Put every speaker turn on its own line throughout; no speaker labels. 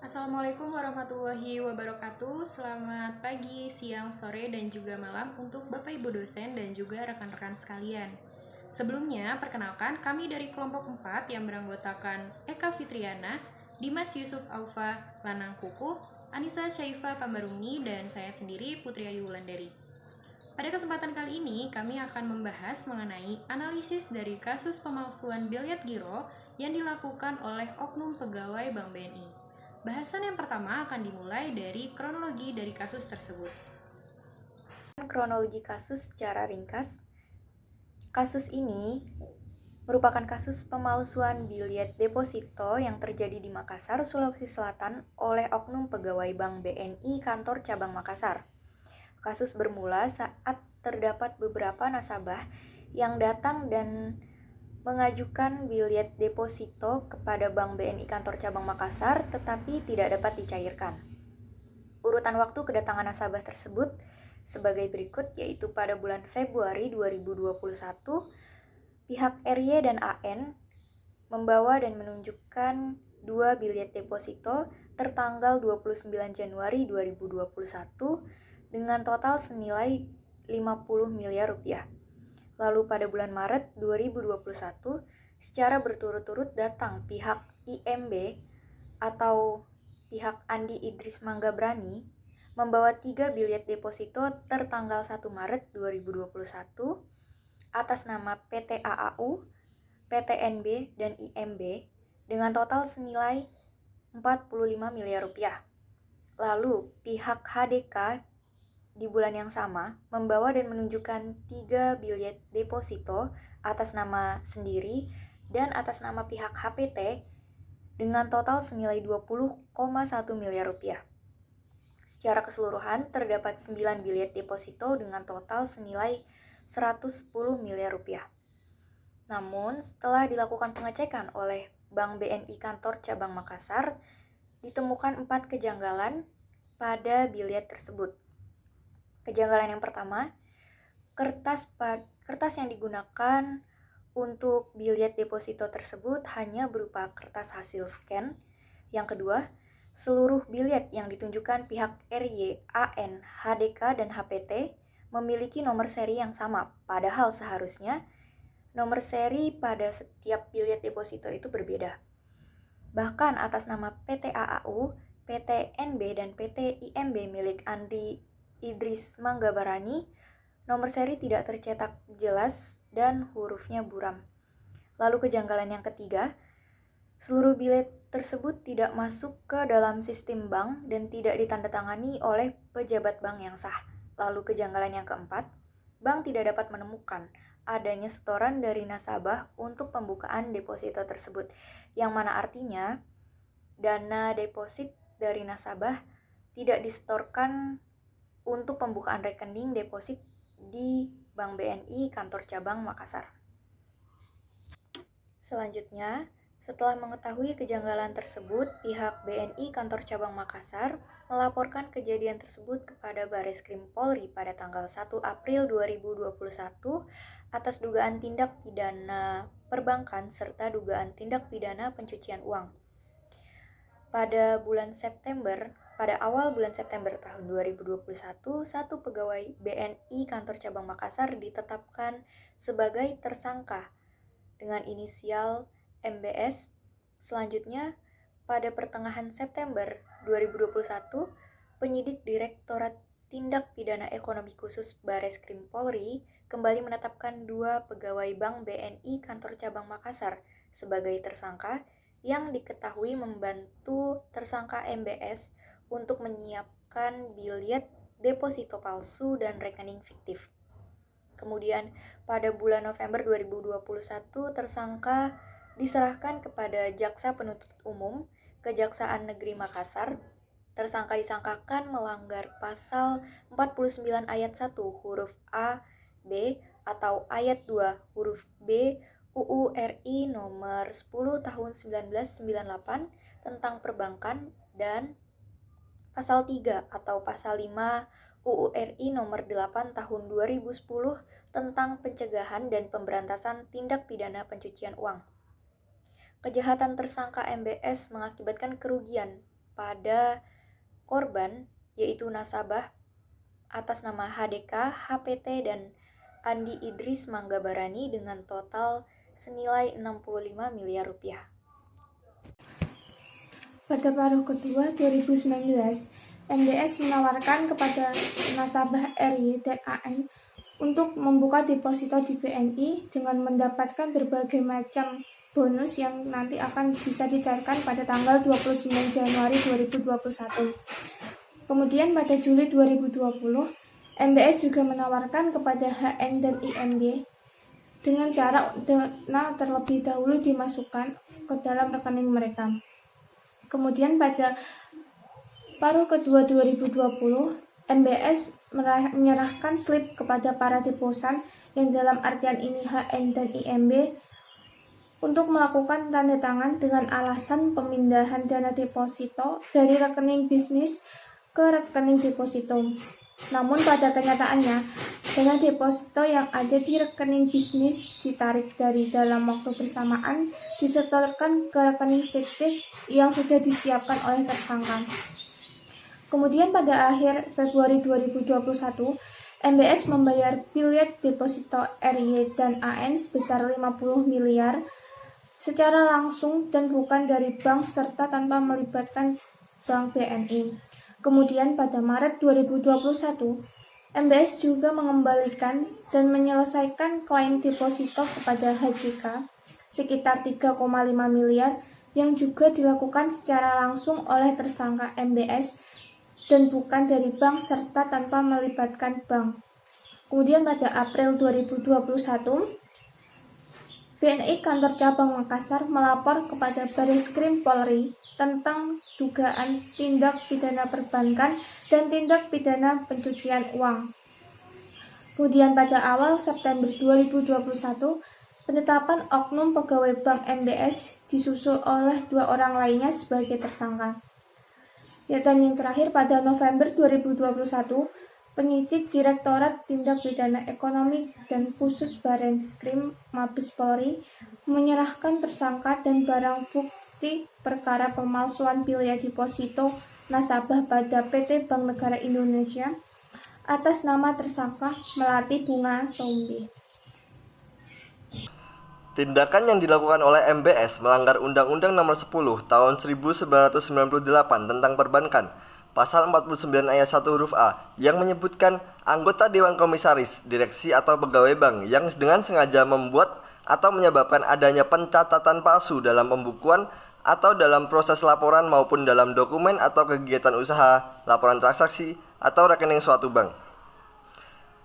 Assalamualaikum warahmatullahi wabarakatuh. Selamat pagi, siang, sore, dan juga malam untuk Bapak Ibu dosen dan juga rekan-rekan sekalian. Sebelumnya, perkenalkan kami dari kelompok 4 yang beranggotakan Eka Fitriana, Dimas Yusuf Aufa, Lanang Kukuh, Anissa Syaifa Pambaruni, dan saya sendiri Putri Ayu Wulandari. Pada kesempatan kali ini, kami akan membahas mengenai analisis dari kasus pemalsuan bilet giro yang dilakukan oleh oknum pegawai Bank BNI. Bahasan yang pertama akan dimulai dari kronologi dari kasus tersebut.
Kronologi kasus secara ringkas. Kasus ini merupakan kasus pemalsuan bilet deposito yang terjadi di Makassar, Sulawesi Selatan oleh oknum pegawai Bank BNI kantor cabang Makassar. Kasus bermula saat terdapat beberapa nasabah yang datang dan mengajukan bilet deposito kepada Bank BNI kantor cabang Makassar tetapi tidak dapat dicairkan. Urutan waktu kedatangan nasabah tersebut sebagai berikut, yaitu pada bulan Februari 2021, pihak RY dan AN membawa dan menunjukkan dua bilet deposito tertanggal 29 Januari 2021 dengan total senilai 50 miliar rupiah. Lalu pada bulan Maret 2021, secara berturut-turut datang pihak IMB atau pihak Andi Idris Manggabrani membawa 3 bilet deposito tertanggal 1 Maret 2021 atas nama PT AAU, PTNB, dan IMB dengan total senilai 45 miliar rupiah. Lalu pihak HDK di bulan yang sama membawa dan menunjukkan 3 bilet deposito atas nama sendiri dan atas nama pihak HPT dengan total senilai 20,1 miliar rupiah. Secara keseluruhan terdapat 9 bilet deposito dengan total senilai 110 miliar rupiah. Namun, setelah dilakukan pengecekan oleh Bank BNI kantor cabang Makassar, ditemukan 4 kejanggalan pada bilet tersebut. Kejanggalan yang pertama, kertas yang digunakan untuk bilet deposito tersebut hanya berupa kertas hasil scan. Yang kedua, seluruh bilet yang ditunjukkan pihak RY, AN, HDK, dan HPT memiliki nomor seri yang sama, padahal seharusnya nomor seri pada setiap bilet deposito itu berbeda. Bahkan atas nama PT AAU, PT NB, dan PT IMB milik Andi Idris Manggabrani, nomor seri tidak tercetak jelas dan hurufnya buram. Lalu kejanggalan yang ketiga, seluruh bilet tersebut tidak masuk ke dalam sistem bank dan tidak ditandatangani oleh pejabat bank yang sah. Lalu kejanggalan yang keempat, bank tidak dapat menemukan adanya setoran dari nasabah untuk pembukaan deposito tersebut, yang mana artinya dana deposit dari nasabah tidak disetorkan untuk pembukaan rekening deposit di Bank BNI kantor cabang Makassar. Selanjutnya, setelah mengetahui kejanggalan tersebut, pihak BNI kantor cabang Makassar melaporkan kejadian tersebut kepada Bareskrim Polri pada tanggal 1 April 2021 atas dugaan tindak pidana perbankan serta dugaan tindak pidana pencucian uang. Pada awal bulan September tahun 2021, satu pegawai BNI kantor cabang Makassar ditetapkan sebagai tersangka dengan inisial MBS. Selanjutnya, pada pertengahan September 2021, penyidik Direktorat Tindak Pidana Ekonomi Khusus Bareskrim Polri kembali menetapkan 2 pegawai Bank BNI kantor cabang Makassar sebagai tersangka yang diketahui membantu tersangka MBS untuk menyiapkan bilet deposito palsu dan rekening fiktif. Kemudian pada bulan November 2021, tersangka diserahkan kepada Jaksa Penuntut Umum Kejaksaan Negeri Makassar. Tersangka disangkakan melanggar pasal 49 ayat 1 huruf A, B, atau ayat 2 huruf B UU RI nomor 10 tahun 1998 tentang perbankan dan pasal 3 atau pasal 5 UU RI nomor 8 tahun 2010 tentang pencegahan dan pemberantasan tindak pidana pencucian uang. Kejahatan tersangka MBS mengakibatkan kerugian pada korban, yaitu nasabah atas nama HDK, HPT, dan Andi Idris Manggabarani dengan total senilai 65 miliar rupiah.
Pada paruh kedua 2019, MBS menawarkan kepada nasabah RY dan AN untuk membuka deposito di BNI dengan mendapatkan berbagai macam bonus yang nanti akan bisa dicairkan pada tanggal 29 Januari 2021. Kemudian pada Juli 2020, MBS juga menawarkan kepada HN dan IMB dengan cara dana terlebih dahulu dimasukkan ke dalam rekening mereka. Kemudian pada paruh kedua 2020, MBS menyerahkan slip kepada para deposan yang dalam artian ini HN dan IMB untuk melakukan tanda tangan dengan alasan pemindahan dana deposito dari rekening bisnis ke rekening deposito. Namun pada kenyataannya, dana deposito yang ada di rekening bisnis ditarik dari dalam waktu bersamaan disetorkan ke rekening fiktif yang sudah disiapkan oleh tersangka. Kemudian pada akhir Februari 2021, MBS membayar biliet deposito RY dan AN sebesar 50 miliar secara langsung dan bukan dari bank serta tanpa melibatkan Bank BNI. Kemudian pada Maret 2021, MBS juga mengembalikan dan menyelesaikan klaim deposito kepada HJK sekitar 3,5 miliar yang juga dilakukan secara langsung oleh tersangka MBS dan bukan dari bank serta tanpa melibatkan bank. Kemudian pada April 2021, BNI Kantor Cabang Makassar melapor kepada Bareskrim Polri tentang dugaan tindak pidana perbankan dan tindak pidana pencucian uang. Kemudian pada awal September 2021, penetapan oknum pegawai Bank MBS disusul oleh 2 orang lainnya sebagai tersangka. Dan yang terakhir pada November 2021, penyidik Direktorat Tindak Pidana Ekonomi dan Khusus Bareskrim Mabes Polri menyerahkan tersangka dan barang bukti perkara pemalsuan biliet deposito nasabah pada PT Bank Negara Indonesia atas nama tersangka Melati Bunga Sombi.
Tindakan yang dilakukan oleh MBS melanggar Undang-Undang Nomor 10 Tahun 1998 tentang Perbankan, Pasal 49 ayat 1 huruf A, yang menyebutkan anggota Dewan Komisaris, direksi atau pegawai bank yang dengan sengaja membuat atau menyebabkan adanya pencatatan palsu dalam pembukuan atau dalam proses laporan maupun dalam dokumen atau kegiatan usaha, laporan transaksi, atau rekening suatu bank.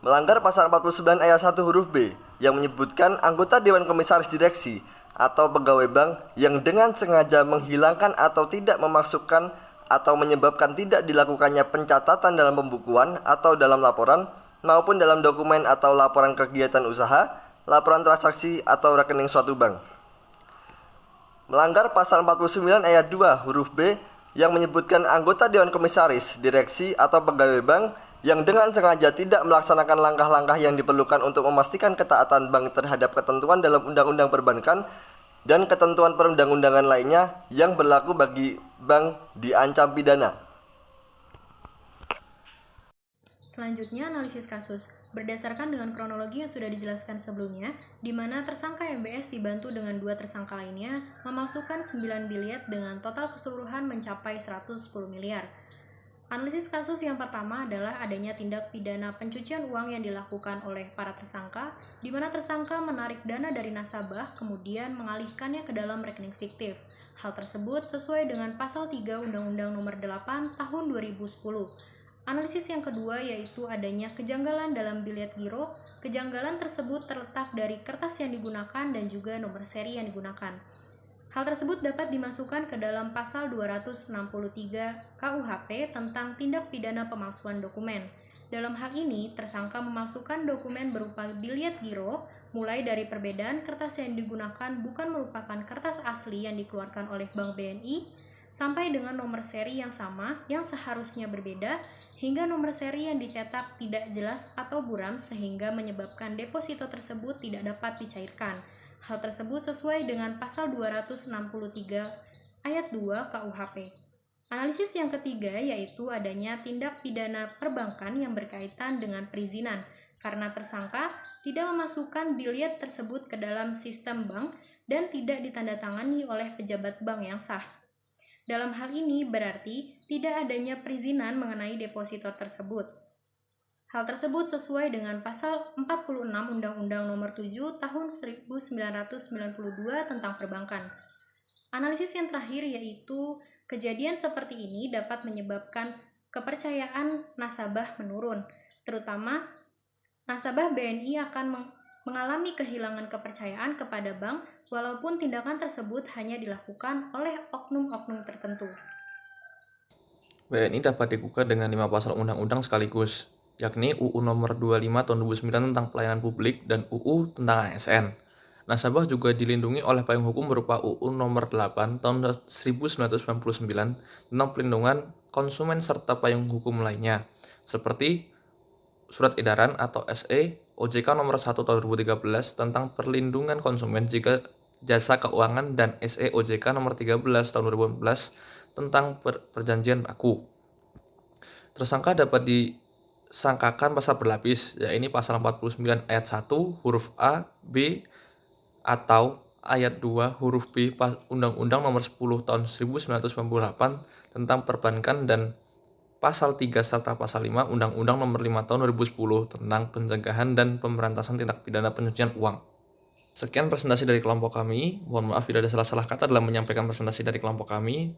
Melanggar pasal 49 ayat 1 huruf B yang menyebutkan anggota Dewan Komisaris Direksi atau pegawai bank yang dengan sengaja menghilangkan atau tidak memasukkan atau menyebabkan tidak dilakukannya pencatatan dalam pembukuan atau dalam laporan maupun dalam dokumen atau laporan kegiatan usaha, laporan transaksi atau rekening suatu bank. Melanggar pasal 49 ayat 2 huruf B yang menyebutkan anggota Dewan Komisaris, Direksi atau pegawai bank yang dengan sengaja tidak melaksanakan langkah-langkah yang diperlukan untuk memastikan ketaatan bank terhadap ketentuan dalam Undang-Undang Perbankan dan ketentuan perundang-undangan lainnya yang berlaku bagi bank diancam pidana.
Selanjutnya, analisis kasus. Berdasarkan dengan kronologi yang sudah dijelaskan sebelumnya, di mana tersangka MBS dibantu dengan 2 tersangka lainnya memalsukan 9 biliet dengan total keseluruhan mencapai 110 miliar. Analisis kasus yang pertama adalah adanya tindak pidana pencucian uang yang dilakukan oleh para tersangka, di mana tersangka menarik dana dari nasabah kemudian mengalihkannya ke dalam rekening fiktif. Hal tersebut sesuai dengan pasal 3 Undang-Undang Nomor 8 Tahun 2010. Analisis yang kedua yaitu adanya kejanggalan dalam biliet giro. Kejanggalan tersebut terletak dari kertas yang digunakan dan juga nomor seri yang digunakan. Hal tersebut dapat dimasukkan ke dalam pasal 263 KUHP tentang tindak pidana pemalsuan dokumen. Dalam hal ini, tersangka memalsukan dokumen berupa biliet giro, mulai dari perbedaan kertas yang digunakan bukan merupakan kertas asli yang dikeluarkan oleh Bank BNI, sampai dengan nomor seri yang sama yang seharusnya berbeda, hingga nomor seri yang dicetak tidak jelas atau buram sehingga menyebabkan deposito tersebut tidak dapat dicairkan. Hal tersebut sesuai dengan pasal 263 ayat 2 KUHP. Analisis yang ketiga yaitu adanya tindak pidana perbankan yang berkaitan dengan perizinan, karena tersangka tidak memasukkan biliet tersebut ke dalam sistem bank dan tidak ditandatangani oleh pejabat bank yang sah. Dalam hal ini berarti tidak adanya perizinan mengenai depositor tersebut. Hal tersebut sesuai dengan pasal 46 Undang-Undang Nomor 7 Tahun 1992 tentang perbankan. Analisis yang terakhir yaitu kejadian seperti ini dapat menyebabkan kepercayaan nasabah menurun, terutama nasabah BNI akan mengalami kehilangan kepercayaan kepada bank walaupun tindakan tersebut hanya dilakukan oleh oknum-oknum tertentu.
BNI dapat digugat dengan 5 pasal undang-undang sekaligus, yakni UU Nomor 25 Tahun 2009 tentang pelayanan publik dan UU tentang ASN. Nasabah juga dilindungi oleh payung hukum berupa UU Nomor 8 Tahun 1999 tentang pelindungan konsumen serta payung hukum lainnya, seperti Surat Edaran atau SE OJK Nomor 1 Tahun 2013 tentang perlindungan konsumen jika jasa keuangan dan SE OJK Nomor 13 Tahun 2014 tentang perjanjian baku. Tersangka dapat disangkakan pasal berlapis, yaitu pasal 49 ayat 1 huruf A, B, atau ayat 2 huruf B Undang-Undang Nomor 10 Tahun 1998 tentang perbankan dan pasal 3 serta pasal 5 Undang-Undang Nomor 5 Tahun 2010 tentang pencegahan dan pemberantasan tindak pidana pencucian uang. Sekian presentasi dari kelompok kami. Mohon maaf bila ada salah-salah kata dalam menyampaikan presentasi dari kelompok kami.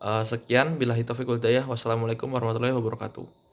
Sekian, billahi taufiq wal hidayah. Wassalamualaikum warahmatullahi wabarakatuh.